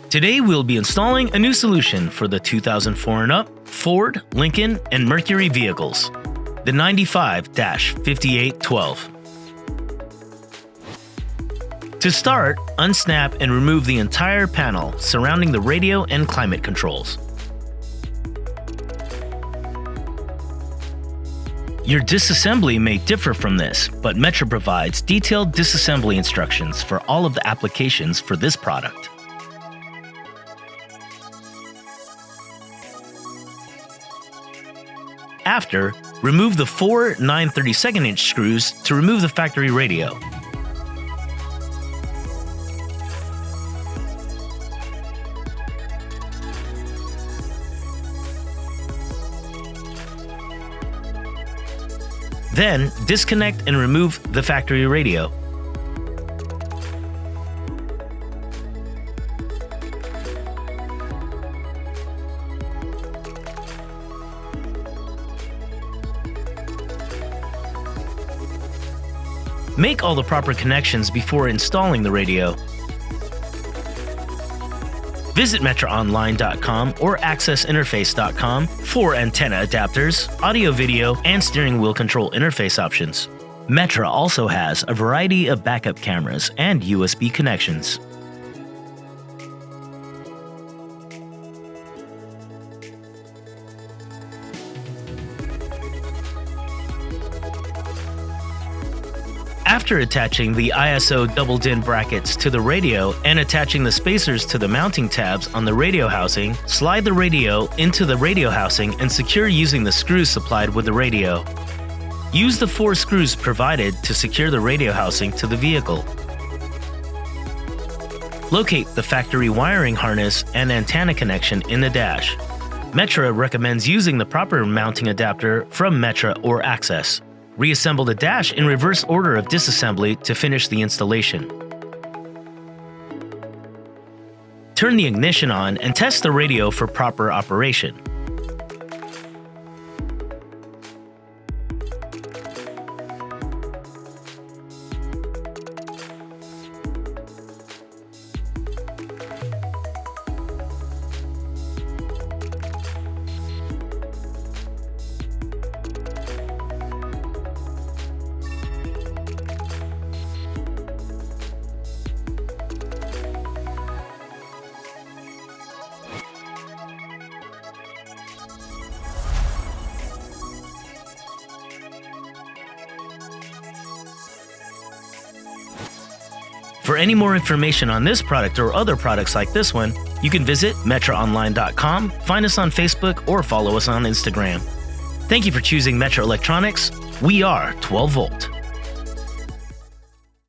Today we'll be installing a new solution for the 2004 and up Ford, Lincoln, and Mercury vehicles, the 95-5812. To start, unsnap and remove the entire panel surrounding the radio and climate controls. Your disassembly may differ from this, but Metra provides detailed disassembly instructions for all of the applications for this product. After, remove the 4 9/32" screws to remove the factory radio. Then, disconnect and remove the factory radio. Make all the proper connections before installing the radio. Visit MetraOnline.com or AccessInterface.com for antenna adapters, audio-video, and steering wheel control interface options. Metra also has a variety of backup cameras and USB connections. After attaching the ISO double-DIN brackets to the radio and attaching the spacers to the mounting tabs on the radio housing, slide the radio into the radio housing and secure using the screws supplied with the radio. Use the 4 screws provided to secure the radio housing to the vehicle. Locate the factory wiring harness and antenna connection in the dash. Metra recommends using the proper mounting adapter from Metra or Access. Reassemble the dash in reverse order of disassembly to finish the installation. Turn the ignition on and test the radio for proper operation. For any more information on this product or other products like this one, you can visit MetraOnline.com, find us on Facebook, or follow us on Instagram. Thank you for choosing Metra Electronics. We are 12 Volt.